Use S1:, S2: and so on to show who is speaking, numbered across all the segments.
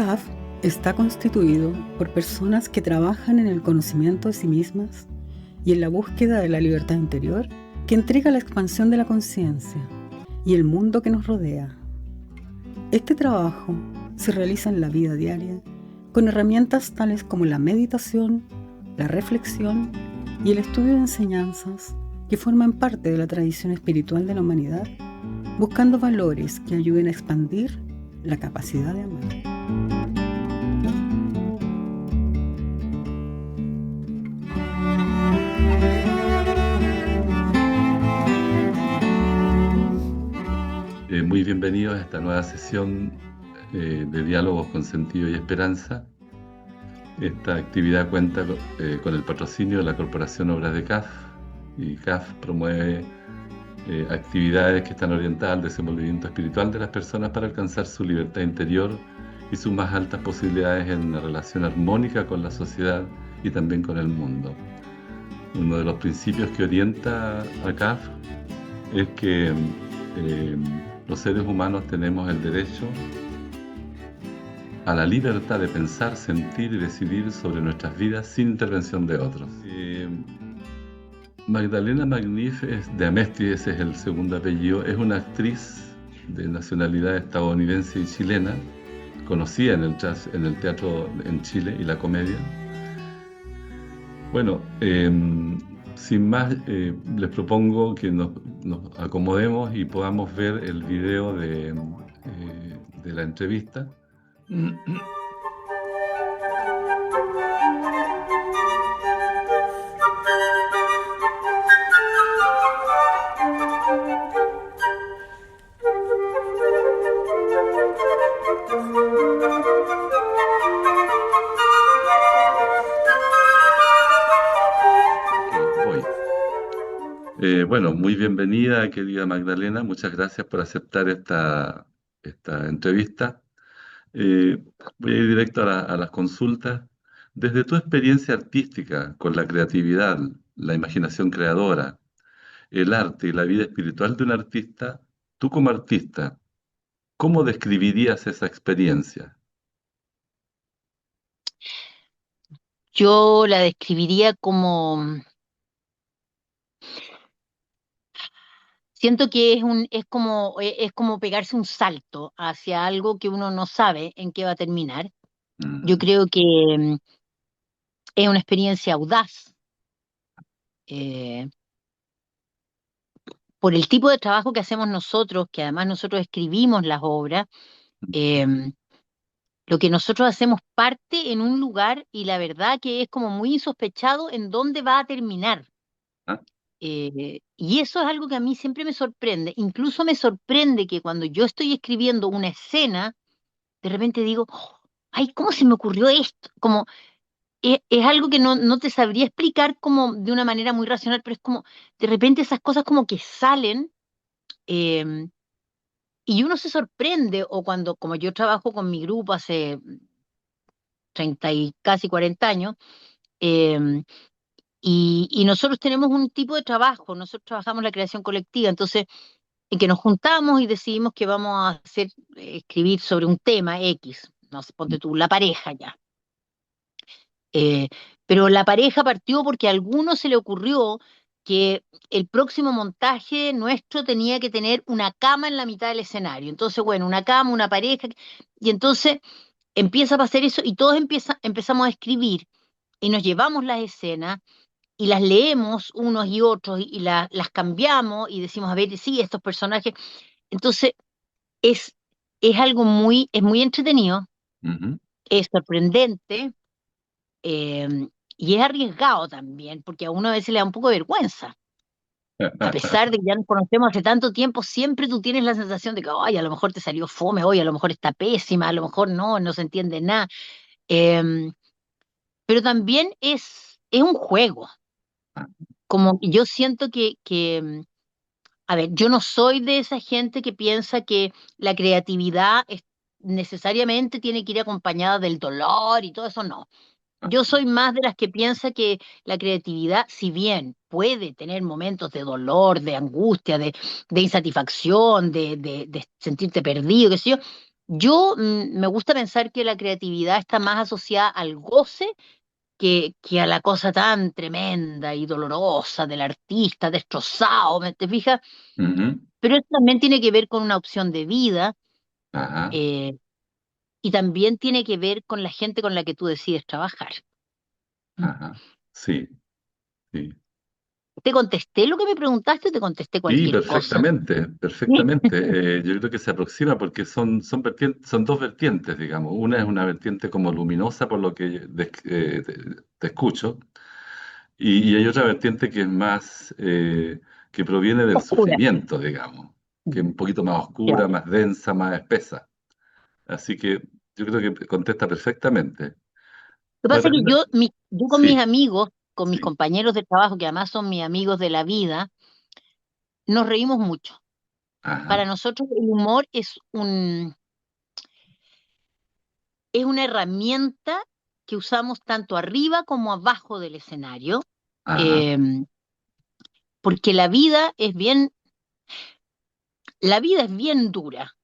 S1: CAF está constituido por personas que trabajan en el conocimiento de sí mismas y en la búsqueda de la libertad interior que entrega la expansión de la conciencia y el mundo que nos rodea. Este trabajo se realiza en la vida diaria con herramientas tales como la meditación, la reflexión y el estudio de enseñanzas que forman parte de la tradición espiritual de la humanidad, buscando valores que ayuden a expandir la capacidad de amar.
S2: Muy bienvenidos a esta nueva sesión de diálogos con sentido y esperanza. Esta actividad cuenta con el patrocinio de la Corporación Obras de CAF, y CAF promueve actividades que están orientadas al desenvolvimiento espiritual de las personas para alcanzar su libertad interior y sus más altas posibilidades en una relación armónica con la sociedad y también con el mundo. Uno de los principios que orienta a CAF es que los seres humanos tenemos el derecho a la libertad de pensar, sentir y decidir sobre nuestras vidas sin intervención de otros. Magdalena Magniff de Amesti, ese es el segundo apellido, es una actriz de nacionalidad estadounidense y chilena, conocida en el teatro en Chile y la comedia. Bueno, sin más, les propongo que nos acomodemos y podamos ver el video de la entrevista. Bueno, muy bienvenida, querida Magdalena. Muchas gracias por aceptar esta entrevista. Voy a ir directo a las consultas. Desde tu experiencia artística con la creatividad, la imaginación creadora, el arte y la vida espiritual de un artista, tú como artista, ¿cómo describirías esa experiencia?
S3: Yo la describiría como, siento que es como pegarse un salto hacia algo que uno no sabe en qué va a terminar. Yo creo que es una experiencia audaz, eh, por el tipo de trabajo que hacemos nosotros, que además nosotros escribimos las obras. eh, lo que nosotros hacemos parte en un lugar y la verdad que es como muy insospechado en dónde va a terminar.
S2: ¿Ah?
S3: Y eso es algo que a mí siempre me sorprende. Incluso me sorprende que cuando yo estoy escribiendo una escena, de repente digo, "Oh, ay, ¿cómo se me ocurrió esto?" Como es algo que no te sabría explicar como de una manera muy racional, pero es como de repente esas cosas como que salen, eh, y uno se sorprende, o cuando, como yo trabajo con mi grupo hace 30 y casi 40 años, eh, y nosotros tenemos un tipo de trabajo, nosotros trabajamos la creación colectiva, entonces en que nos juntamos y decidimos que vamos a hacer, escribir sobre un tema X, no sé, ponte tú, la pareja ya. Eh, pero la pareja partió porque a alguno se le ocurrió que el próximo montaje nuestro tenía que tener una cama en la mitad del escenario. Entonces, bueno, una cama, una pareja, y entonces empieza a pasar eso y todos empezamos a escribir y nos llevamos las escenas y las leemos unos y otros y las cambiamos y decimos, a ver, sí, estos personajes. Entonces, es, es muy entretenido,
S2: Ujú.
S3: es sorprendente, eh, y es arriesgado también, porque a uno a veces le da un poco de vergüenza. A pesar de que ya nos conocemos hace tanto tiempo, siempre tú tienes la sensación de que, ay, a lo mejor te salió fome, hoy a lo mejor está pésima, a lo mejor no se entiende nada. Eh, pero también es un juego. Como que yo siento a ver, yo no soy de esa gente que piensa que la creatividad necesariamente tiene que ir acompañada del dolor y todo eso, no. Yo soy más de las que piensa que la creatividad, si bien puede tener momentos de dolor, de angustia, de insatisfacción, de sentirte perdido, qué sé yo, Me gusta pensar que la creatividad está más asociada al goce que a la cosa tan tremenda y dolorosa del artista destrozado, ¿me te fijas?
S2: Ujú.
S3: Pero eso también tiene que ver con una opción de vida,
S2: Ajá,
S3: eh, y también tiene que ver con la gente con la que tú decides trabajar. ¿Mm?
S2: ajá. Sí, sí.
S3: ¿Te contesté lo que me preguntaste o te contesté
S2: Sí,
S3: cualquier cosa?
S2: perfectamente, perfectamente. Yo creo que se aproxima porque son dos vertientes, digamos. Una es una vertiente como luminosa por lo que te escucho, y hay otra vertiente que es más, que proviene del
S3: Oscura.
S2: sufrimiento, digamos, que es
S3: Mm,
S2: un poquito más
S3: ya.
S2: oscura, más densa, más espesa. Así que yo creo que contesta perfectamente.
S3: Lo que pasa es que
S2: Magdalena,
S3: yo con mis
S2: sí,
S3: amigos, con mis
S2: sí,
S3: compañeros de trabajo, que además son mis amigos de la vida, nos reímos mucho.
S2: ajá,
S3: Para nosotros el humor es una herramienta que usamos tanto arriba como abajo del escenario,
S2: ajá,
S3: eh, porque la vida es bien dura.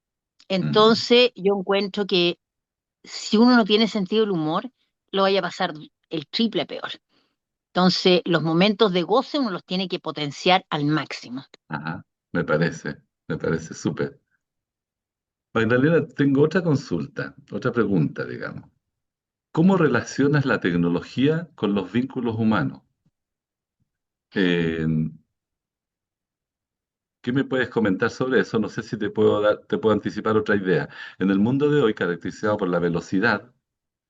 S2: mm,
S3: Entonces yo encuentro que si uno no tiene sentido del humor, lo vaya a pasar el triple peor. Entonces los momentos de goce uno los tiene que potenciar al máximo.
S2: ajá, me parece súper. Magdalena, tengo otra consulta, otra pregunta, digamos. ¿Cómo relacionas la tecnología con los vínculos humanos? Eh, ¿Qué me puedes comentar sobre eso? No sé si te puedo anticipar otra idea. En el mundo de hoy, caracterizado por la velocidad,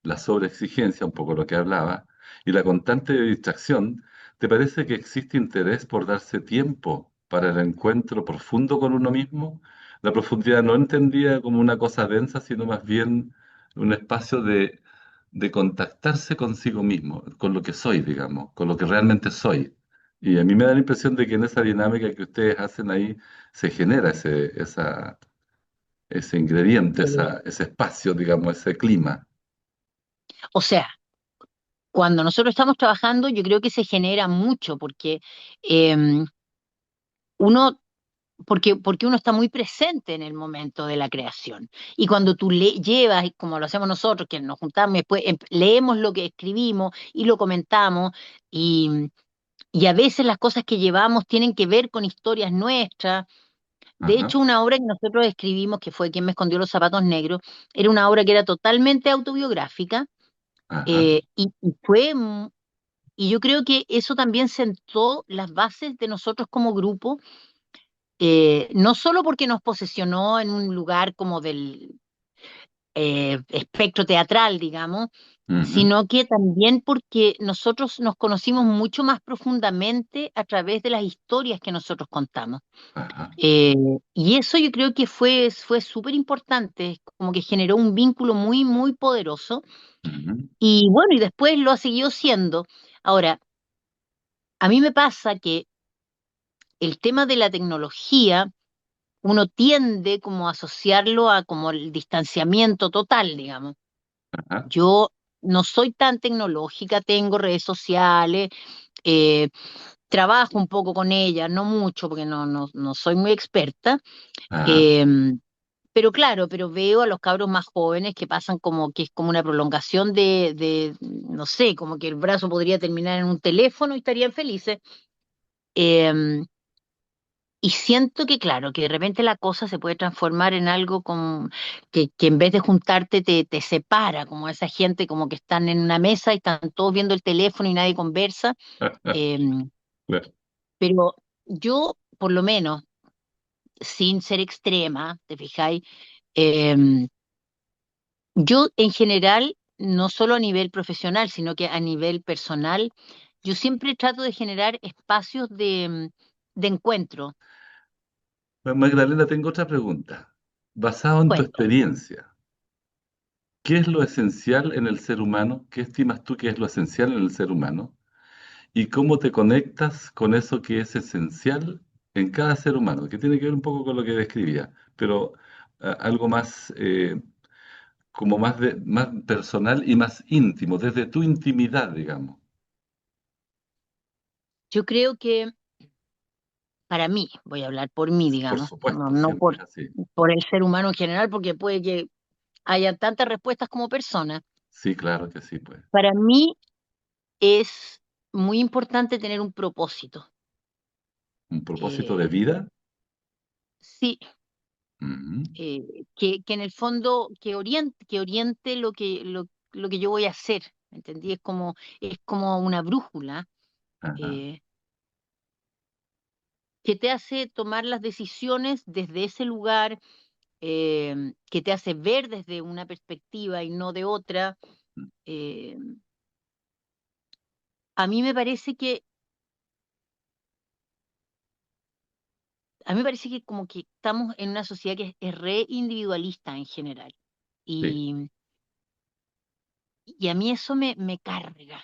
S2: la sobreexigencia, un poco lo que hablaba, y la constante distracción, ¿te parece que existe interés por darse tiempo para el encuentro profundo con uno mismo? La profundidad no entendida como una cosa densa, sino más bien un espacio de contactarse consigo mismo, con lo que soy, digamos, con lo que realmente soy. Y a mí me da la impresión de que en esa dinámica que ustedes hacen ahí se genera ese ingrediente,
S3: Eh,
S2: ese espacio, digamos, ese clima.
S3: o sea, cuando nosotros estamos trabajando, yo creo que se genera mucho eh, uno porque uno está muy presente en el momento de la creación. Y cuando tú llevas, y como lo hacemos nosotros, que nos juntamos y después leemos lo que escribimos y lo comentamos, y, y a veces las cosas que llevamos tienen que ver con historias nuestras. De
S2: Ajá,
S3: hecho, una obra que nosotros escribimos, que fue Quien me escondió los zapatos negros, era una obra que era totalmente autobiográfica,
S2: ajá.
S3: y yo creo que eso también sentó las bases de nosotros como grupo, no solo porque nos posesionó en un lugar como del espectro teatral, digamos,
S2: Ujú,
S3: sino que también porque nosotros nos conocimos mucho más profundamente a través de las historias que nosotros contamos.
S2: ajá,
S3: Eh, y eso yo creo que fue súper importante, como que generó un vínculo muy, muy poderoso.
S2: ujú,
S3: Y bueno, y después lo ha seguido siendo. Ahora, a mí me pasa que el tema de la tecnología, uno tiende como a asociarlo a como el distanciamiento total, digamos.
S2: ajá,
S3: Yo no soy tan tecnológica, tengo redes sociales, eh, trabajo un poco con ellas, no mucho porque no soy muy experta,
S2: ajá.
S3: eh, pero claro, pero veo a los cabros más jóvenes que pasan como que es como una prolongación no sé, como que el brazo podría terminar en un teléfono y estarían felices. Eh, Y siento que, claro, que de repente la cosa se puede transformar en algo que en vez de juntarte te separa, como esa gente como que están en una mesa y están todos viendo el teléfono y nadie conversa. Eh,
S2: Claro.
S3: pero yo, por lo menos, sin ser extrema, ¿te fijáis? Eh, yo en general, no solo a nivel profesional, sino que a nivel personal, yo siempre trato de generar espacios de encuentro.
S2: Magdalena, tengo otra pregunta. Basado en tu
S3: Cuento.
S2: experiencia, ¿qué es lo esencial en el ser humano? ¿Qué estimas tú que es lo esencial en el ser humano? ¿Y cómo te conectas con eso que es esencial en cada ser humano? Que tiene que ver un poco con lo que describía, pero algo más, como más personal y más íntimo, desde tu intimidad, digamos.
S3: Yo creo que para mí, voy a hablar por mí,
S2: Por
S3: digamos, no,
S2: supuesto,
S3: no
S2: siempre
S3: por,
S2: es así.
S3: por el ser humano en general, porque puede que haya tantas respuestas como personas.
S2: Sí, claro que sí, pues.
S3: Para mí es muy importante tener un propósito.
S2: Un propósito de
S3: Eh,
S2: vida.
S3: sí,
S2: Ujú.
S3: que en el fondo que oriente lo que yo voy a hacer. ¿Entendí? Es como una brújula
S2: Ajá.
S3: eh, que te hace tomar las decisiones desde ese lugar, que te hace ver desde una perspectiva y no de otra. Eh, a mí me parece que, a mí me parece que como que estamos en una sociedad que es re individualista en general.
S2: Sí.
S3: Y a mí eso me carga.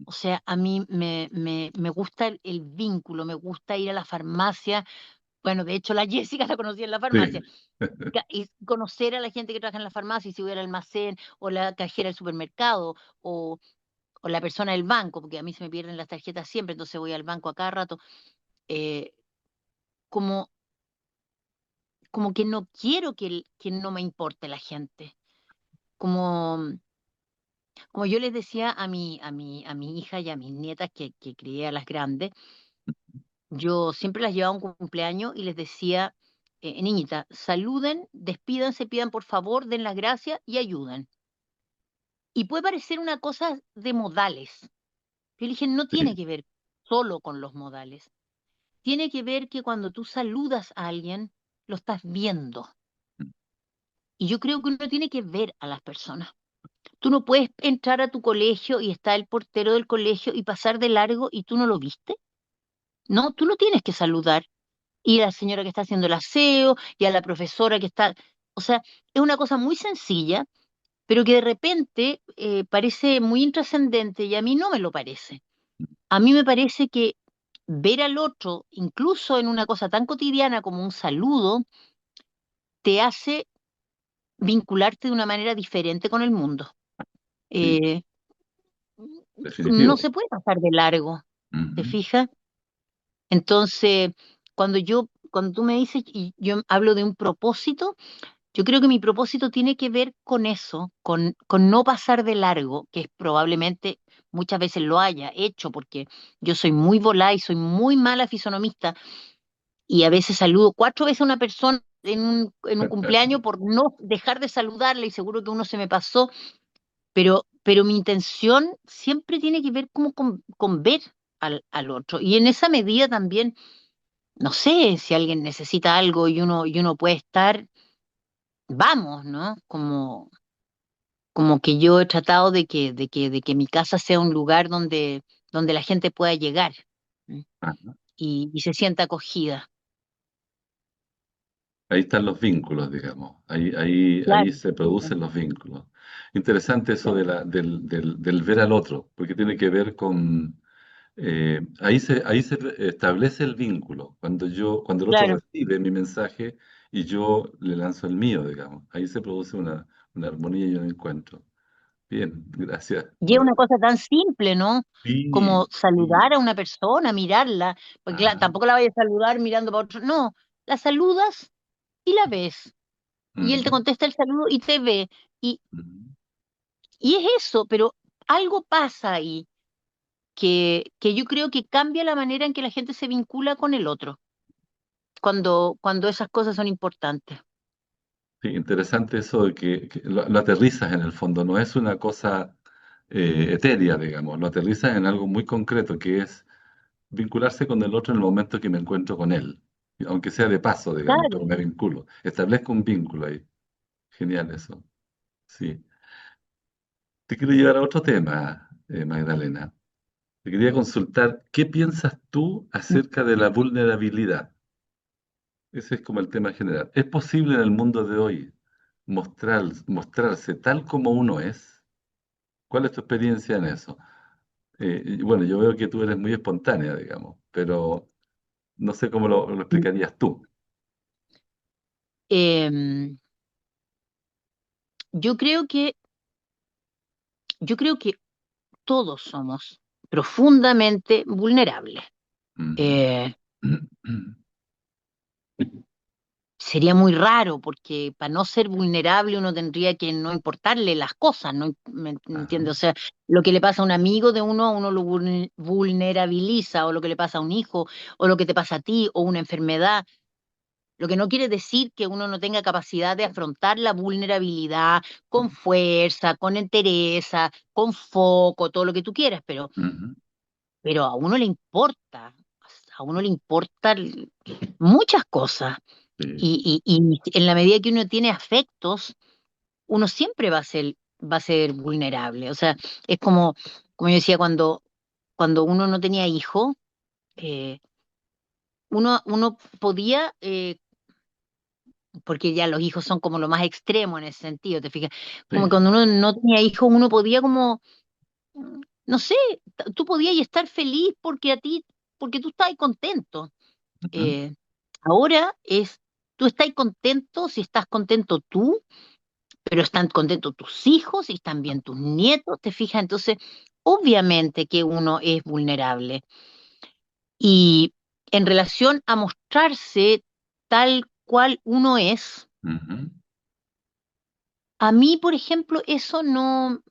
S3: O sea, a mí me gusta el vínculo, me gusta ir a la farmacia. Bueno, de hecho, la Jessica la conocí en la
S2: Sí.
S3: farmacia. Y conocer a la gente que trabaja en la farmacia, y si voy al almacén, o la cajera del supermercado, o, o la persona del banco, porque a mí se me pierden las tarjetas siempre, entonces voy al banco a cada rato. eh, como, como que no quiero que no me importe la gente. Como, como yo les decía a mi hija y a mis nietas que crié a las grandes. Yo siempre las llevaba a un cumpleaños y les decía, niñita, saluden, despídanse, pidan por favor, den las gracias y ayuden. Y puede parecer una cosa de modales. Yo le dije, no tiene
S2: Sí.
S3: que ver solo con los modales. Tiene que ver que cuando tú saludas a alguien, lo estás viendo. Y yo creo que uno tiene que ver a las personas. Tú no puedes entrar a tu colegio y está el portero del colegio y pasar de largo y tú no lo viste. No, tú lo tienes que saludar. Y a la señora que está haciendo el aseo, y a la profesora que está... O sea, es una cosa muy sencilla, pero que de repente parece muy intrascendente y a mí no me lo parece. A mí me parece que ver al otro, incluso en una cosa tan cotidiana como un saludo, te hace vincularte de una manera diferente con el mundo.
S2: Sí.
S3: Eh, no
S2: Definitivo.
S3: se puede pasar de largo, ¿te
S2: Ujú.
S3: fijas? Entonces, cuando tú me dices, y yo hablo de un propósito, yo creo que mi propósito tiene que ver con eso, con no pasar de largo, que es probablemente muchas veces lo haya hecho, porque yo soy muy volada y soy muy mala fisonomista, y a veces saludo 4 veces a una persona en un cumpleaños por no dejar de saludarle, y seguro que uno se me pasó, pero mi intención siempre tiene que ver como con ver al otro. Y en esa medida también, no sé, si alguien necesita algo y uno puede estar, vamos, ¿no? Como que yo he tratado de que mi casa sea un lugar donde la gente pueda llegar, ¿m?
S2: Ajá.
S3: Y se sienta acogida.
S2: Ahí están los vínculos, digamos. Ahí
S3: Claro,
S2: se
S3: sí, pues,
S2: producen los vínculos. Interesante eso
S3: claro.
S2: del ver al otro, porque tiene que ver con... ahí se establece el vínculo. Cuando el otro
S3: Claro.
S2: recibe mi mensaje y yo le lanzo el mío, digamos. Ahí se produce una armonía y un encuentro. Bien, gracias,
S3: Y es una
S2: Magdalena.
S3: cosa tan simple, ¿no? Como
S2: Sí, sí.
S3: saludar a una persona, mirarla, porque
S2: Ajá.
S3: tampoco la vayas a saludar mirando para otro, no, la saludas y la ves, y él te
S2: Ujú,
S3: contesta el saludo y te ve, y,
S2: ujú.
S3: y es eso, pero algo pasa ahí que yo creo que cambia la manera en que la gente se vincula con el otro, cuando esas cosas son importantes.
S2: Sí, interesante eso de que lo aterrizas en el fondo, no es una cosa etérea, digamos, lo aterrizas en algo muy concreto, que es vincularse con el otro en el momento que me encuentro con él, aunque sea de paso, digamos, pero
S3: Claro.
S2: me vinculo, establezco un vínculo ahí. Genial eso, sí. Te quiero llevar a otro tema, Magdalena. Te quería consultar, ¿qué piensas tú acerca de la vulnerabilidad? Ese es como el tema general. ¿Es posible en el mundo de hoy mostrarse tal como uno es? ¿Cuál es tu experiencia en eso? Y bueno, yo veo que tú eres muy espontánea, digamos, pero no sé cómo lo explicarías tú.
S3: Em, yo creo que, yo creo que todos somos profundamente vulnerables.
S2: Ujú.
S3: Eh, sería muy raro, porque para no ser vulnerable uno tendría que no importarle las cosas, ¿no? ¿Me
S2: Ajá.
S3: entiendes? O sea, lo que le pasa a un amigo de uno, uno lo vulnerabiliza, o lo que le pasa a un hijo, o lo que te pasa a ti, o una enfermedad. Lo que no quiere decir que uno no tenga capacidad de afrontar la vulnerabilidad con fuerza, con entereza, con foco, todo lo que tú quieras,
S2: Ujú.
S3: pero a uno le importan muchas cosas.
S2: Sí,
S3: Y en la medida que uno tiene afectos, uno siempre va a ser vulnerable. O sea, es como yo decía, cuando uno no tenía hijo, eh, uno podía, porque ya los hijos son como lo más extremo en ese sentido, ¿te fijas? Como
S2: sí.
S3: cuando uno no tenía hijos, uno podía como, no sé, tú podías estar feliz porque tú estabas contento.
S2: Ujú.
S3: Eh, Ahora tú estás contento si estás contento tú, pero están contentos tus hijos y están bien tus nietos, ¿te fijas? Entonces, obviamente que uno es vulnerable. Y en relación a mostrarse tal cual uno es,
S2: Ujú.
S3: a mí, por ejemplo, eso no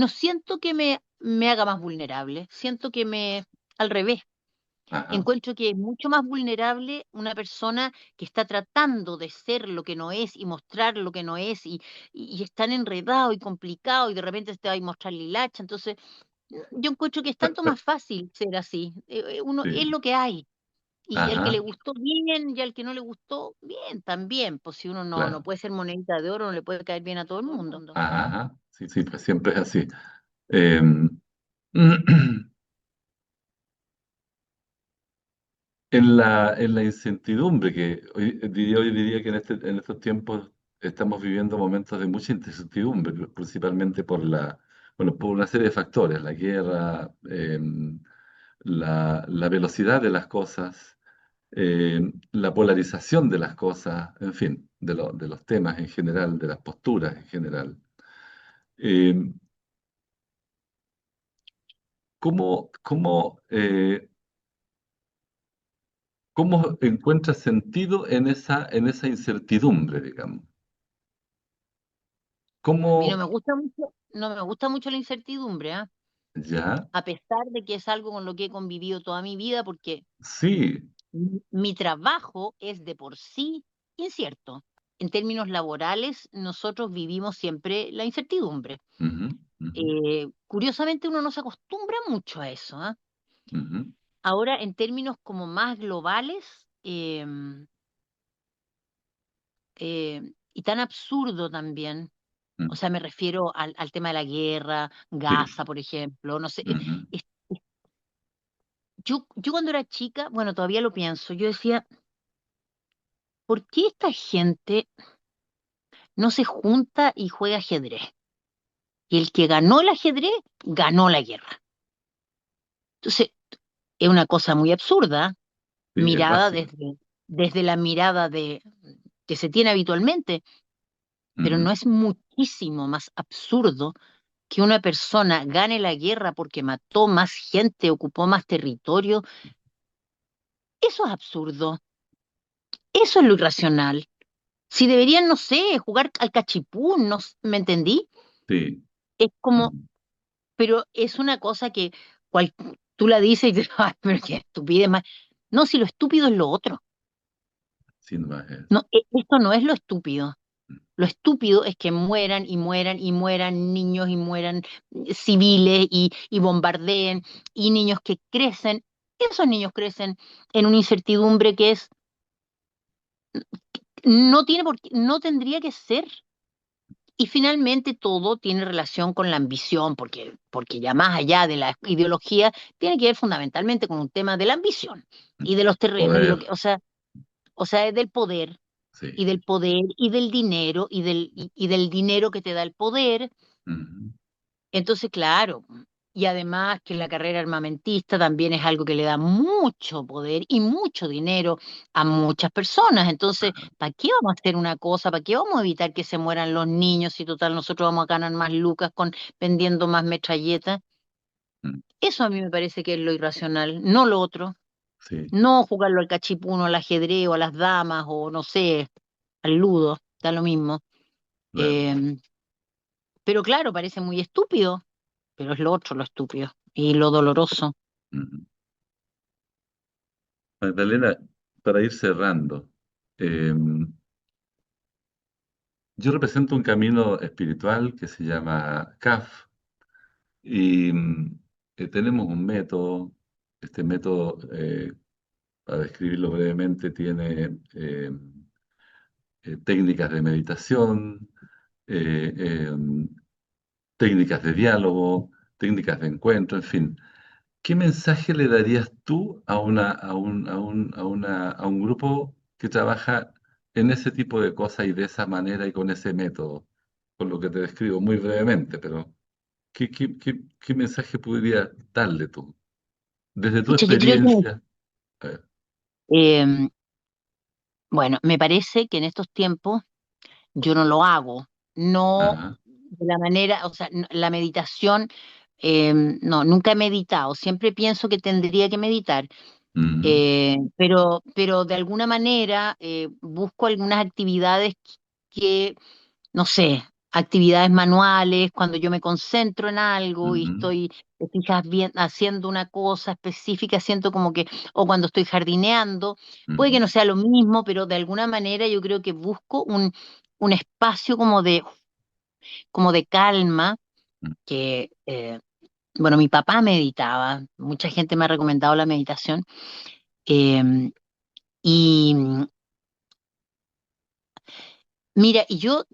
S3: siento que me haga más vulnerable, siento que al revés.
S2: Ajá.
S3: Encuentro que es mucho más vulnerable una persona que está tratando de ser lo que no es y mostrar lo que no es y es tan enredado y complicado y de repente te va a mostrar lilacha. Entonces, yo encuentro que es tanto más fácil ser así. Uno es
S2: Sí.
S3: lo que hay. Y al que le
S2: Ajá.
S3: gustó, bien, y al que no le gustó, bien, también. Pues si uno no
S2: Claro.
S3: puede ser monedita de oro, no le puede caer bien a todo el mundo.
S2: Ajá. Ajá. Sí, sí, pues siempre es así. Eh, en la incertidumbre que hoy diría que en estos tiempos estamos viviendo momentos de mucha incertidumbre, principalmente bueno, por una serie de factores, la guerra, la velocidad de las cosas, la polarización de las cosas, en fin, de los temas en general, de las posturas en general. Eh, ¿cómo encuentras sentido en esa incertidumbre, digamos?
S3: A mí no
S2: ¿Cómo
S3: me gusta mucho, no me gusta mucho la incertidumbre, ¿ah?
S2: ya?
S3: A pesar de que es algo con lo que he convivido toda mi vida, porque
S2: Sí.
S3: mi trabajo es de por sí incierto. En términos laborales, nosotros vivimos siempre la incertidumbre.
S2: Ujú, ujú,
S3: Curiosamente, uno no se acostumbra mucho a eso, ¿ah?
S2: ujú,
S3: Ahora, en términos como más globales, y tan absurdo también,
S2: mm,
S3: o sea, me refiero al tema de la guerra,
S2: sí.
S3: Gaza, por ejemplo, no sé,
S2: Ujú,
S3: es- yo cuando era chica, bueno, todavía lo pienso, yo decía, ¿por qué esta gente no se junta y juega ajedrez? Y el que ganó el ajedrez, ganó la guerra. Entonces, es una cosa muy absurda,
S2: sí, es
S3: mirada
S2: básico.
S3: desde la mirada que se tiene habitualmente, pero
S2: Ujú,
S3: no es muchísimo más absurdo que una persona gane la guerra porque mató más gente, ocupó más territorio. Eso es absurdo, eso es lo irracional. Si deberían, no sé, jugar al cachipún, no, ¿me entendí?
S2: sí.
S3: Es como,
S2: Ujú,
S3: pero es una cosa que cual, tú la dices y dices, ay, pero qué estupidez más. No, si lo estúpido es lo otro.
S2: sin más es.
S3: No, esto no es lo estúpido. Lo estúpido es que mueran y mueran y mueran niños y mueran civiles y bombardeen y niños que crecen. Esos niños crecen en una incertidumbre que no tiene no tendría que ser. Y finalmente todo tiene relación con la ambición, porque ya más allá de la ideología, tiene que ver fundamentalmente con un tema de la ambición y de los terrenos y
S2: Poder,
S3: o sea, es del poder
S2: sí.
S3: y del poder y del dinero y del dinero que te da el poder.
S2: Ujú,
S3: Entonces, claro, y además que la carrera armamentista también es algo que le da mucho poder y mucho dinero a muchas personas. Entonces, ¿para qué vamos a hacer una cosa? ¿Para qué vamos a evitar que se mueran los niños si total nosotros vamos a ganar más lucas con vendiendo más metralletas?
S2: mm.
S3: Eso a mí me parece que es lo irracional, no lo otro.
S2: sí,
S3: No jugarlo al cachipuno, al ajedrez o a las damas o no sé, al ludo, da lo mismo.
S2: claro.
S3: Eh, pero claro, parece muy estúpido, pero es lo otro lo estúpido y lo doloroso.
S2: Ujú. Magdalena, para ir cerrando, eh, yo represento un camino espiritual que se llama CAF y tenemos un método. Este método, para describirlo brevemente, tiene técnicas de meditación, eh, eh, técnicas de diálogo, técnicas de encuentro, en fin. ¿Qué mensaje le darías tú a un grupo que trabaja en ese tipo de cosas y de esa manera y con ese método? Con lo que te describo muy brevemente, pero ¿qué mensaje podrías darle tú? Desde tu
S3: Pucha, yo creo que,
S2: experiencia. A ver,
S3: eh, bueno, me parece que en estos tiempos yo no lo hago, no
S2: ajá,
S3: de la manera, o sea, la meditación, no, nunca he meditado, siempre pienso que tendría que meditar,
S2: ujú,
S3: pero de alguna manera busco algunas actividades que, no sé, actividades manuales, cuando yo me concentro en algo y
S2: ujú,
S3: estoy, te fijas bien, haciendo una cosa específica, siento como que, o cuando estoy jardineando, puede que
S2: ujú,
S3: no sea lo mismo, pero de alguna manera yo creo que busco un espacio como de calma,
S2: ujú.
S3: que, bueno, mi papá meditaba, mucha gente me ha recomendado la meditación, eh, y mira, yo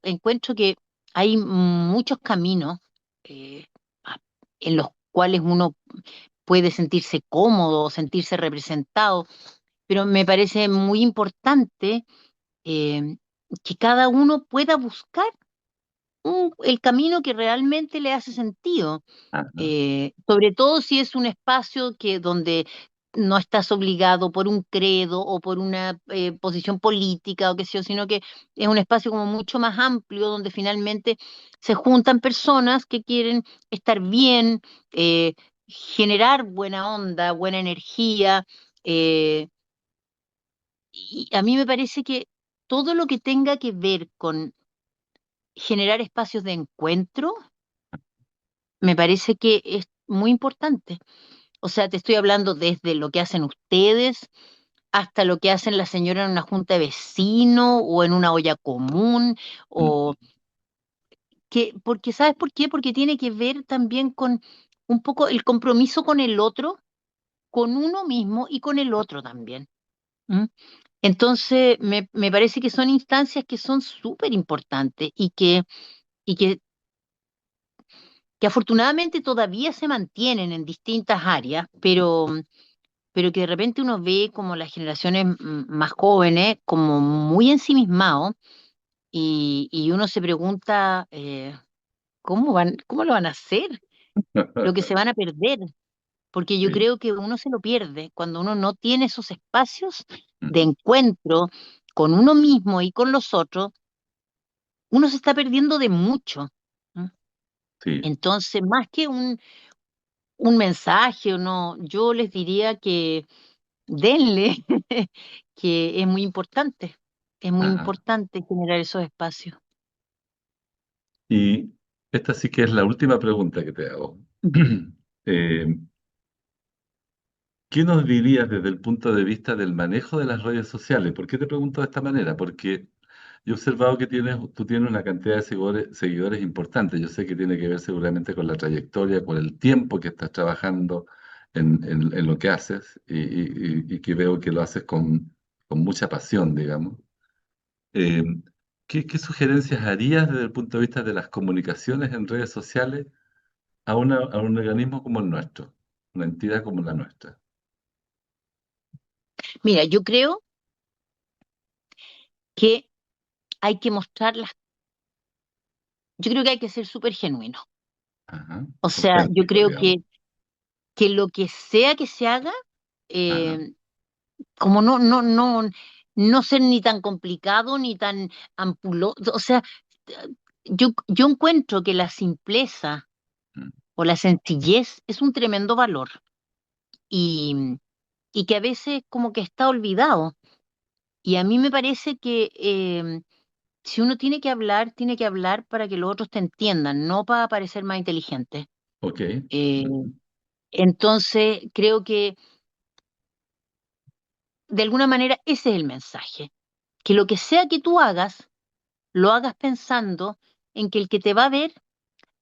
S3: encuentro que hay muchos caminos eh, a- en los cuales uno puede sentirse cómodo, sentirse representado, pero me parece muy importante eh, que cada uno pueda buscar el camino que realmente le hace sentido.
S2: Ajá,
S3: Sobre todo si es un espacio que donde no estás obligado por un credo o por una posición política o qué sé yo, sino que es un espacio como mucho más amplio donde finalmente se juntan personas que quieren estar bien, generar buena onda, buena energía. eh, y a mí me parece que todo lo que tenga que ver con generar espacios de encuentro, me parece que es muy importante. O sea, te estoy hablando desde lo que hacen ustedes hasta lo que hacen la señora en una junta de vecinos o en una olla común, o
S2: ujú,
S3: porque ¿sabes por qué? Porque tiene que ver también con un poco el compromiso con el otro, con uno mismo y con el otro también. ¿M? Entonces, me parece que son instancias que son súper importantes y que afortunadamente todavía se mantienen en distintas áreas, pero que de repente uno ve como las generaciones más jóvenes como muy ensimismados y uno se pregunta cómo lo van a hacer, lo que se van a perder, porque yo
S2: sí,
S3: creo que uno se lo pierde cuando uno no tiene esos espacios de
S2: ujú,
S3: encuentro con uno mismo y con los otros, uno se está perdiendo de mucho. ¿M?
S2: sí,
S3: Entonces, más que un mensaje o no, yo les diría que denle, que es muy
S2: ajá.
S3: importante generar esos espacios.
S2: Y esta sí que es la última pregunta que te hago. Eh, ¿Qué nos dirías desde el punto de vista del manejo de las redes sociales? ¿Por qué te pregunto de esta manera? Porque yo he observado que tú tienes una cantidad de seguidores importante. Yo sé que tiene que ver seguramente con la trayectoria, con el tiempo que estás trabajando en lo que haces y que veo que lo haces con mucha pasión, digamos. Eh, ¿qué sugerencias harías desde el punto de vista de las comunicaciones en redes sociales a un organismo como el nuestro, una entidad como la nuestra?
S3: Mira, yo creo que hay que mostrarlas, yo creo que hay que ser súper genuino.
S2: Ajá,
S3: O sea, yo
S2: auténtico,
S3: creo
S2: digamos.
S3: que lo que sea que se haga,
S2: Ajá,
S3: eh, como no ser ni tan complicado ni tan ampuloso, o sea, yo encuentro que la simpleza
S2: mm,
S3: o la sencillez es un tremendo valor. y que a veces como que está olvidado. Y a mí me parece que si uno tiene que hablar para que los otros te entiendan, no para parecer más inteligente.
S2: Ok.
S3: Eh, entonces, creo que de alguna manera ese es el mensaje, que lo que sea que tú hagas, lo hagas pensando en que el que te va a ver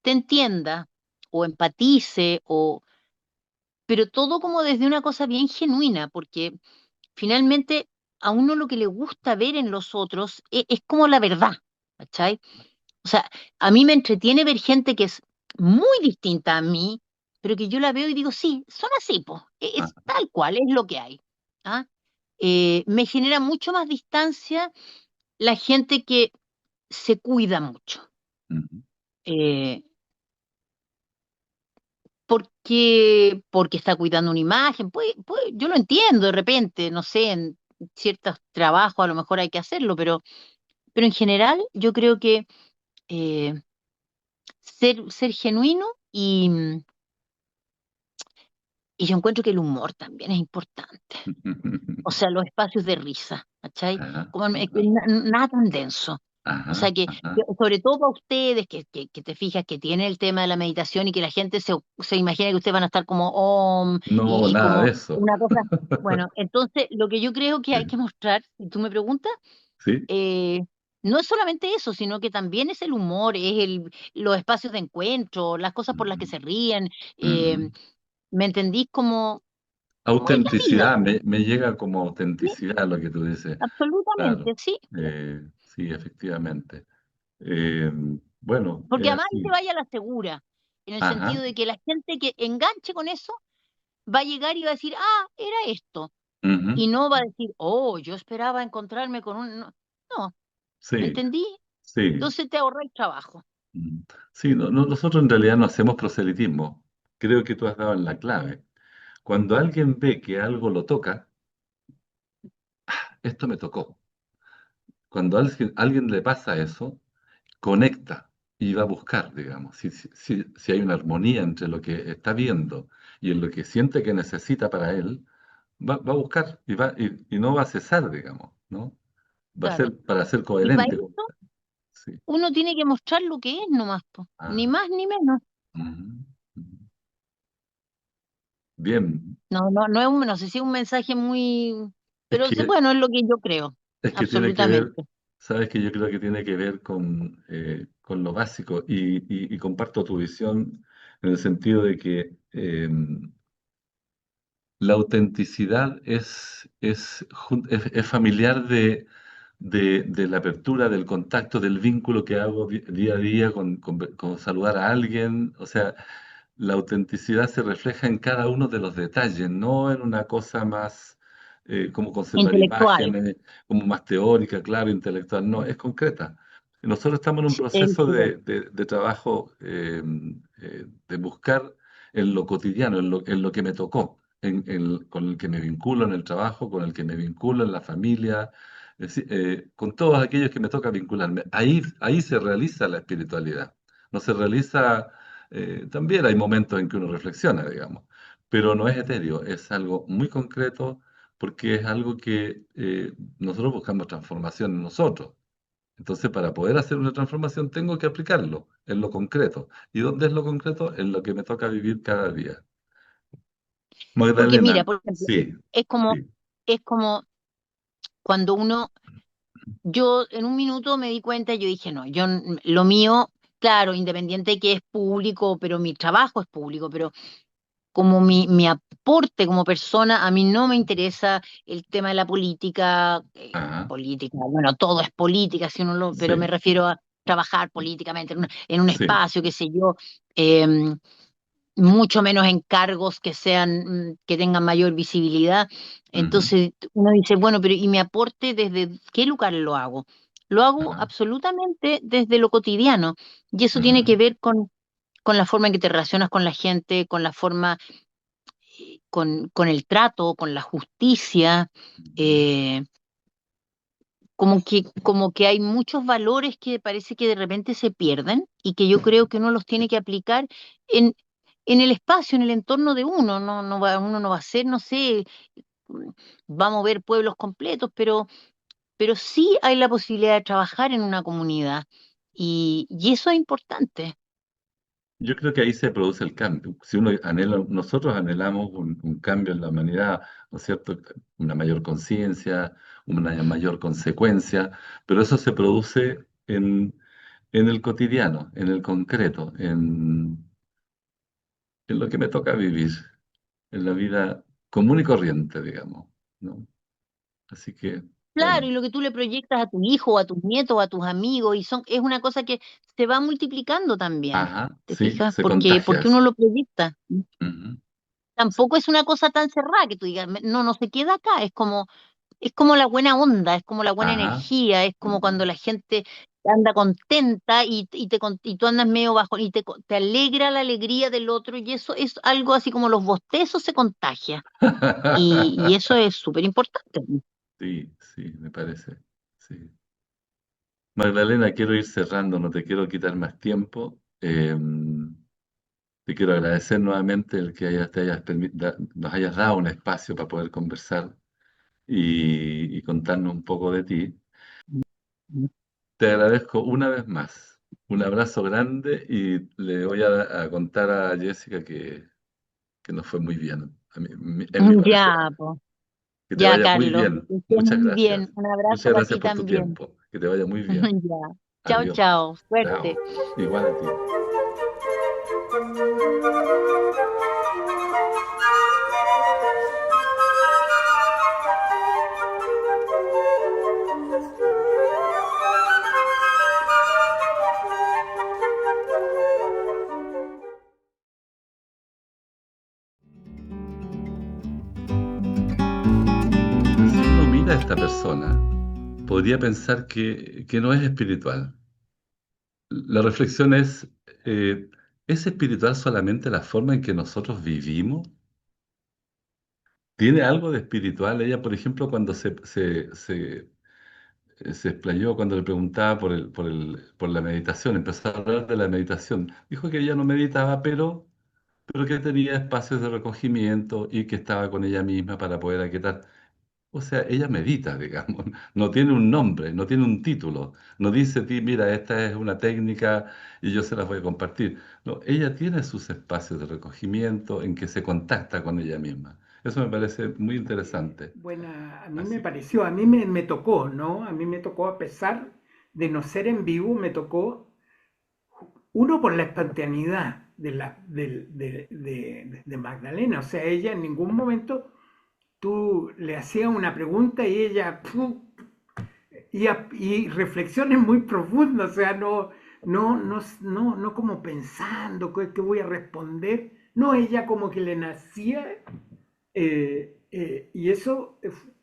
S3: te entienda o empatice, pero todo como desde una cosa bien genuina, porque finalmente a uno lo que le gusta ver en los otros es como la verdad, ¿cachai? O sea, a mí me entretiene ver gente que es muy distinta a mí, pero que yo la veo y digo, sí, son así, po,
S2: Ah,
S3: es tal cual, es lo que hay. ¿Ah? Me genera mucho más distancia la gente que se cuida mucho.
S2: ujú.
S3: Eh, porque está cuidando una imagen, yo lo entiendo de repente, no sé, en ciertos trabajos a lo mejor hay que hacerlo, pero en general yo creo que eh, ser genuino y yo encuentro que el humor también es importante. O sea, los espacios de risa, ¿cachai?
S2: Ajá,
S3: Como que
S2: ajá,
S3: nada tan denso. O sea,
S2: ajá,
S3: que
S2: ajá.
S3: sobre todo para ustedes, que te fijas que tiene el tema de la meditación y que la gente se imagina que ustedes van a estar como om
S2: No,
S3: y
S2: nada de
S3: como
S2: eso.
S3: una cosa. Bueno, entonces lo que yo creo que hay que mostrar, si tú me preguntas,
S2: Sí.
S3: eh, no es solamente eso, sino que también es el humor, los espacios de encuentro, las cosas por las que
S2: Ujú,
S3: se ríen.
S2: ujú.
S3: ¿Me entendís? Como es la vida.
S2: Autenticidad, me llega como
S3: Sí,
S2: autenticidad lo que tú dices. Claro.
S3: absolutamente, sí.
S2: Sí, efectivamente. Eh, bueno,
S3: Porque
S2: es
S3: además ahí te
S2: así.
S3: vaya a la segura, en el
S2: Ajá.
S3: sentido de que la gente que enganche con eso va a llegar y va a decir, ah, era esto.
S2: Ujú.
S3: Y no va a decir, oh, yo esperaba encontrarme con un... No, no, ¿me
S2: Sí,
S3: entendí?
S2: sí.
S3: Entonces te ahorra el trabajo.
S2: Mm. Sí, nosotros en realidad no hacemos proselitismo. Creo que tú has dado en la clave. Cuando alguien ve que algo lo toca, esto me tocó. Cuando a alguien le pasa eso, conecta y va a buscar, digamos. Si hay una armonía entre lo que está viendo y en lo que siente que necesita para él, va a buscar y no va a cesar, digamos, ¿no? Va a
S3: Claro.
S2: ser para ser
S3: Y para
S2: coherente.
S3: eso
S2: Sí.
S3: uno tiene que mostrar lo que es nomás, po.
S2: Ah,
S3: Ni más ni menos.
S2: ujú, ujú. Bien.
S3: No sé si es un mensaje muy...
S2: Es
S3: Pero
S2: que
S3: bueno, es lo que yo creo,
S2: Es que tiene que ver,
S3: absolutamente.
S2: sabes que yo creo que tiene que ver con lo básico y comparto tu visión en el sentido de que la autenticidad es familiar de la apertura, del contacto, del vínculo que hago día a día con saludar a alguien. O sea, la autenticidad se refleja en cada uno de los detalles, no en una cosa más como conservar
S3: Intelectual.
S2: imágenes, como más teórica, claro, intelectual, no, es concreta. Nosotros estamos en un
S3: Sí,
S2: proceso
S3: sí,
S2: de trabajo, de buscar en lo cotidiano, en lo que me tocó, con el que me vinculo en el trabajo, con el que me vinculo en la familia, es decir, con todos aquellos que me toca vincularme. Ahí se realiza la espiritualidad. No se realiza, también hay momentos en que uno reflexiona, digamos, pero no es etéreo, es algo muy concreto porque es algo que nosotros buscamos transformación en nosotros. Entonces, para poder hacer una transformación tengo que aplicarlo en lo concreto. ¿Y dónde es lo concreto? En lo que me toca vivir cada día.
S3: porque
S2: Magdalena,
S3: mira, por ejemplo,
S2: sí,
S3: es como,
S2: sí.
S3: es como cuando yo en un minuto me di cuenta y yo dije, no, lo mío, claro, independiente de que es público, pero mi trabajo es público, pero como mi aporte como persona, a mí no me interesa el tema de la política,
S2: Ajá,
S3: bueno, todo es política, pero me
S2: sí,
S3: refiero a trabajar políticamente en un
S2: sí.
S3: espacio, qué sé yo, eh, mucho menos en cargos que sean, que tengan mayor visibilidad.
S2: Ujú,
S3: Entonces uno dice, bueno, pero ¿y mi aporte desde qué lugar lo hago? Lo hago
S2: ajá,
S3: absolutamente desde lo cotidiano. Y eso tiene que
S2: ujú,
S3: ver con la forma en que te relacionas con la gente, con la forma, con el trato, con la justicia.
S2: ujú,
S3: eh, como que hay muchos valores que parece que de repente se pierden y que yo creo que uno los tiene que aplicar en, en el espacio, en el entorno de uno. Uno no va a ser, no sé, va a mover pueblos completos, pero sí hay la posibilidad de trabajar en una comunidad y eso es importante.
S2: Yo creo que ahí se produce el cambio. Si uno anhela, nosotros anhelamos un cambio en la humanidad, ¿no es cierto? Una mayor conciencia, una mayor consecuencia, pero eso se produce en el cotidiano, en el concreto, en lo que me toca vivir, en la vida común y corriente, digamos, ¿no? Así que,
S3: Claro, y
S2: bueno,
S3: lo que tú le proyectas a tu hijo, o a tus nietos, o a tus amigos, es una cosa que se va multiplicando también,
S2: ajá,
S3: ¿te
S2: sí,
S3: fijas?
S2: se
S3: Porque
S2: contagia
S3: uno
S2: eso.
S3: lo proyecta.
S2: Ujú, sí.
S3: Tampoco es una cosa tan cerrada que tú digas, no, no se queda acá, es como la buena onda, es como la buena
S2: Ajá.
S3: energía, es como
S2: Ujú.
S3: cuando la gente anda contenta y tú andas medio bajo y te alegra la alegría del otro y eso es algo así como los bostezos se contagia y eso es súper importante.
S2: Sí, sí, me parece. Sí. Magdalena, quiero ir cerrando, no te quiero quitar más tiempo. Te quiero agradecer nuevamente el que nos hayas dado un espacio para poder conversar y contarnos un poco de ti. Te agradezco una vez más. Un abrazo grande y le voy a contar a Jessica que nos fue muy bien, en mi parecer.
S3: Ya, pues,
S2: Que te
S3: ya,
S2: vaya muy
S3: Carlos,
S2: bien.
S3: que estés
S2: Muchas
S3: muy
S2: gracias.
S3: bien. Un abrazo
S2: Muchas
S3: para
S2: gracias
S3: ti
S2: por tu
S3: también.
S2: tiempo. Que te vaya muy bien.
S3: Ya. Chao,
S2: Adiós.
S3: chao. Suerte.
S2: Chao. Igual a ti. Si uno mira a esta persona, podría pensar que no es espiritual. La reflexión ¿es espiritual solamente la forma en que nosotros vivimos? ¿Tiene algo de espiritual? Ella, por ejemplo, cuando se explayó, cuando le preguntaba por la meditación, empezó a hablar de la meditación. Dijo que ella no meditaba, pero que tenía espacios de recogimiento y que estaba con ella misma para poder aquietar. O sea, ella medita, digamos, no tiene un nombre, no tiene un título, no dice, mira, esta es una técnica y yo se las voy a compartir. No, ella tiene sus espacios de recogimiento en que se contacta con ella misma. Eso me parece muy interesante.
S4: Buena, a mí me
S2: Así,
S4: pareció, a mí me tocó, ¿no? A mí me tocó, a pesar de no ser en vivo, me tocó, uno por la espontaneidad de Magdalena, o sea, ella en ningún momento tú le hacías una pregunta y ella, ¡pum! Y reflexiones muy profundas, o sea, no como pensando qué voy a responder, no, ella como que le nacía y eso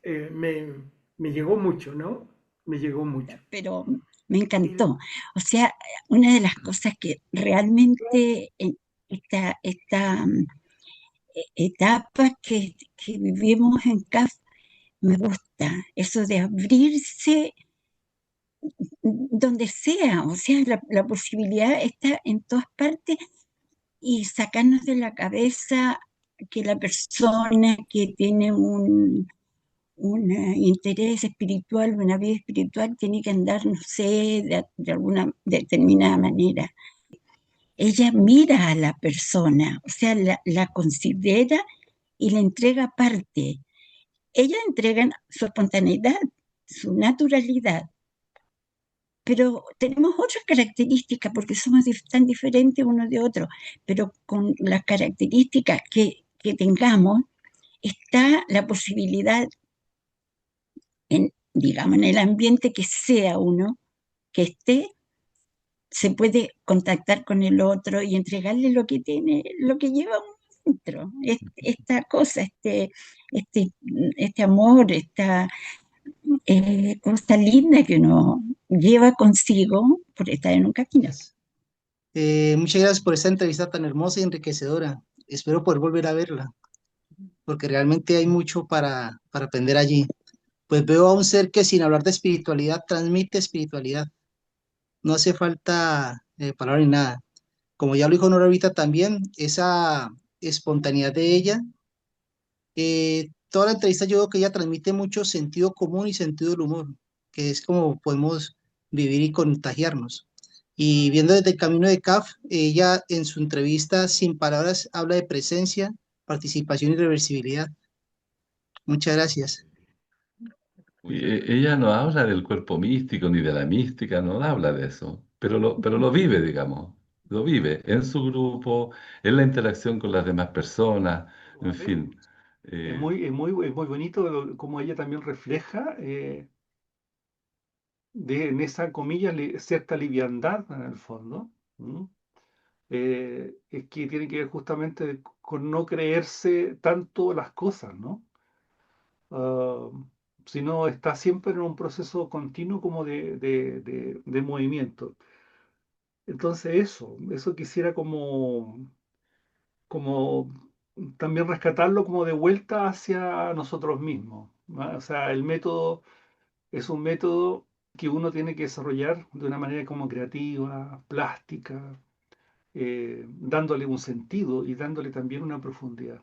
S4: me llegó mucho, ¿no? Me llegó mucho.
S5: Pero me encantó. O sea, una de las cosas que realmente en esta etapa que vivimos en CAF me gusta, eso de abrirse donde sea, o sea, la posibilidad está en todas partes y sacarnos de la cabeza que la persona que tiene un interés espiritual, una vida espiritual, tiene que andar, no sé, de alguna determinada manera. Ella mira a la persona, o sea, la considera y le entrega parte. Ella entrega su espontaneidad, su naturalidad, pero tenemos otras características porque somos tan diferentes uno de otro, pero con las características que tengamos está la posibilidad digamos, en el ambiente que sea uno, que esté, se puede contactar con el otro y entregarle lo que tiene, lo que lleva uno dentro, esta cosa, este, este amor, esta cosa linda que uno lleva consigo por estar en un camino.
S6: Muchas gracias por esta entrevista tan hermosa y enriquecedora. Espero poder volver a verla, porque realmente hay mucho para aprender allí. Pues veo a un ser que sin hablar de espiritualidad transmite espiritualidad. No hace falta palabra ni nada. Como ya lo dijo Nora ahorita también, esa espontaneidad de ella toda la entrevista yo veo que ella transmite mucho sentido común y sentido del humor, que es como podemos vivir y contagiarnos. Y viendo desde el camino de CAF, ella en su entrevista Sin Palabras habla de presencia, participación y reversibilidad. Muchas gracias.
S2: Y ella no habla del cuerpo místico ni de la mística, no habla de eso, pero lo vive, digamos, lo vive en su grupo, en la interacción con las demás personas, en fin. Eh,
S7: Es muy bonito como ella también refleja en esa comilla cierta liviandad en el fondo. ¿M? Es que tiene que ver justamente con no creerse tanto las cosas, ¿no? Ah, sino está siempre en un proceso continuo como de movimiento. Entonces eso quisiera como también rescatarlo como de vuelta hacia nosotros mismos. ¿Va? O sea, el método es un método que uno tiene que desarrollar de una manera como creativa, plástica, dándole un sentido y dándole también una profundidad.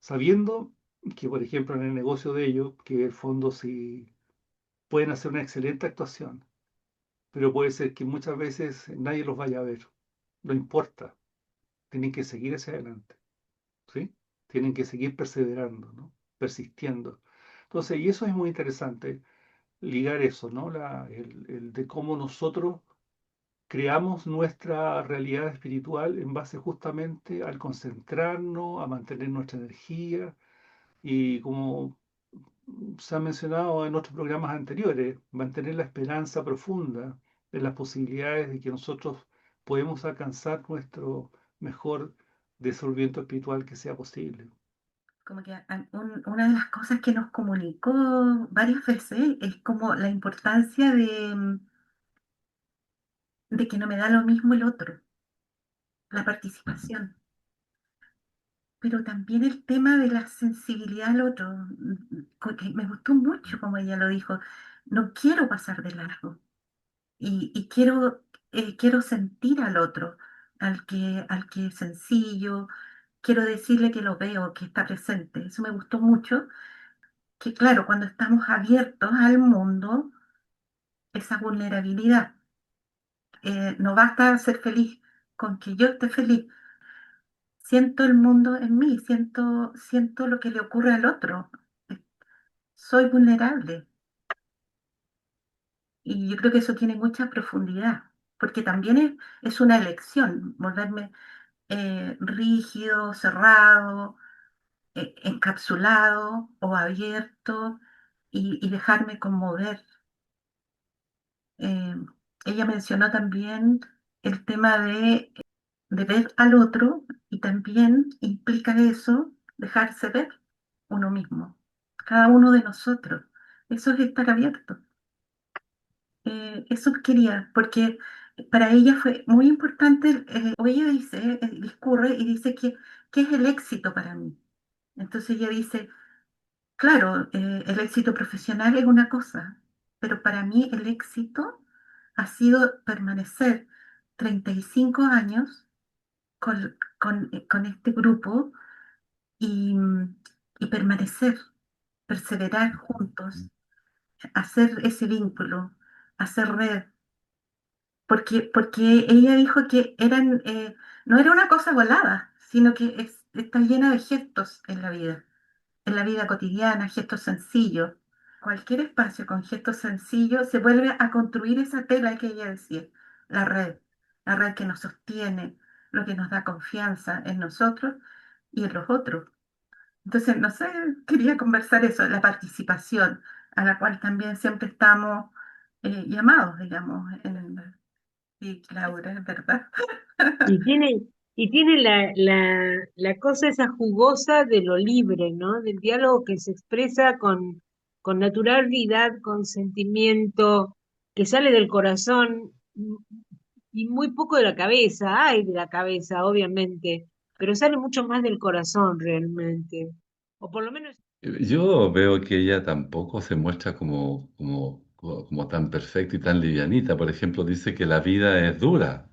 S7: Sabiendo que, por ejemplo, en el negocio de ellos, que el fondo sí pueden hacer una excelente actuación, pero puede ser que muchas veces nadie los vaya a ver. No importa, tienen que seguir hacia adelante, ¿sí? Tienen que seguir perseverando, ¿no? Persistiendo. Entonces, y eso es muy interesante, ligar eso, ¿no? El de cómo nosotros creamos nuestra realidad espiritual en base justamente al concentrarnos, a mantener nuestra energía y como se ha mencionado en otros programas anteriores, mantener la esperanza profunda en las posibilidades de que nosotros podemos alcanzar nuestro mejor desenvolvimiento espiritual que sea posible.
S8: Como que una de las cosas que nos comunicó varias veces es como la importancia de que no me da lo mismo el otro, la participación, pero también el tema de la sensibilidad al otro, que me gustó mucho como ella lo dijo, no quiero pasar de largo y quiero sentir al otro, al que es sencillo, quiero decirle que lo veo, que está presente, eso me gustó mucho, que claro, cuando estamos abiertos al mundo, esa vulnerabilidad, no basta ser feliz con que yo esté feliz, siento el mundo en mí, siento lo que le ocurre al otro, soy vulnerable y yo creo que eso tiene mucha profundidad, porque también es una elección, volverme rígido, cerrado, encapsulado o abierto y dejarme conmover. Eh, Ella mencionó también el tema de ver al otro y también implica eso dejarse ver uno mismo, cada uno de nosotros. Eso es estar abierto. Eso quería, porque para ella fue muy importante, o ella dice, discurre y dice que, ¿qué es el éxito para mí? Entonces ella dice, claro, el éxito profesional es una cosa, pero para mí el éxito ha sido permanecer 35 años con este grupo y, y permanecer, perseverar juntos, hacer ese vínculo, hacer red, porque ella dijo que no era una cosa volada, sino que está llena de gestos en la vida cotidiana, gestos sencillos. Cualquier espacio con gestos sencillos se vuelve a construir esa tela que ella decía, la red, la red que nos sostiene, lo que nos da confianza en nosotros y en los otros. Entonces, no sé, quería conversar eso, la participación, a la cual también siempre estamos llamados, digamos, sí, Laura, es verdad.
S9: Y tiene, y tiene la cosa esa jugosa de lo libre, ¿no? Del diálogo que se expresa con naturalidad, con sentimiento, que sale del corazón y muy poco de la cabeza. Hay de la cabeza, obviamente, pero sale mucho más del corazón realmente. O por lo menos.
S2: yo veo que ella tampoco se muestra como tan perfecta y tan livianita. Por ejemplo, dice que la vida es dura.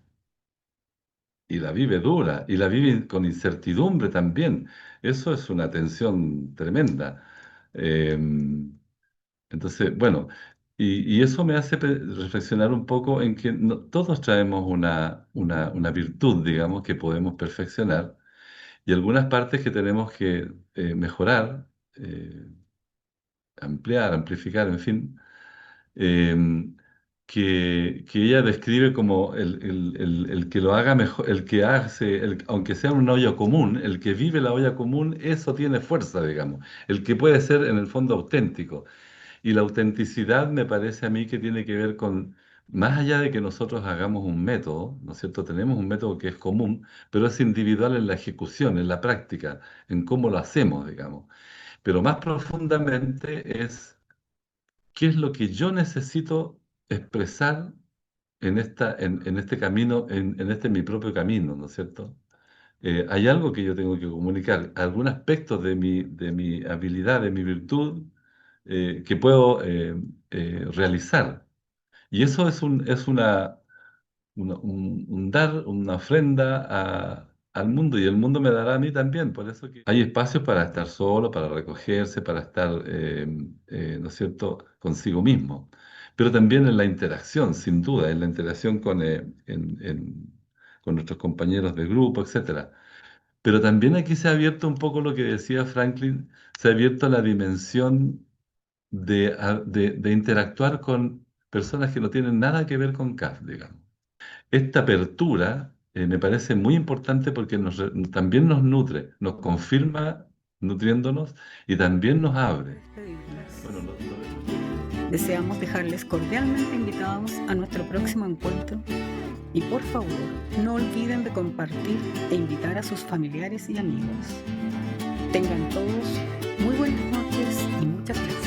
S2: y la vive dura, y la vive con incertidumbre también. Eso es una tensión tremenda. Eh, entonces, bueno, y eso me hace reflexionar un poco en que todos traemos una virtud, digamos, que podemos perfeccionar, y algunas partes que tenemos que mejorar, eh, ampliar, amplificar, en fin, eh, que ella describe como el que lo haga mejor, el que hace, aunque sea una olla común, el que vive la olla común, eso tiene fuerza, digamos, el que puede ser en el fondo auténtico. Y la autenticidad me parece a mí que tiene que ver con, más allá de que nosotros hagamos un método, ¿no es cierto? Tenemos un método que es común, pero es individual en la ejecución, en la práctica, en cómo lo hacemos, digamos. Pero más profundamente es qué es lo que yo necesito expresar en este camino, en este mi propio camino, ¿no es cierto? Hay algo que yo tengo que comunicar, algún aspecto de mi habilidad, de mi virtud, que puedo realizar. Y eso es un dar, una ofrenda al mundo, y el mundo me dará a mí también. Por eso que hay espacios para estar solo, para recogerse, para estar, ¿no es cierto?, consigo mismo. Pero también en la interacción, sin duda, en la interacción con nuestros compañeros de grupo, etcétera. Pero también aquí se ha abierto un poco lo que decía Franklin, se ha abierto la dimensión de interactuar con personas que no tienen nada que ver con CAF, digamos. Esta apertura me parece muy importante porque también nos nutre, nos confirma nutriéndonos y también nos abre. Bueno,
S1: Deseamos dejarles cordialmente invitados a nuestro próximo encuentro y por favor no olviden de compartir e invitar a sus familiares y amigos. Tengan todos muy buenas noches y muchas gracias.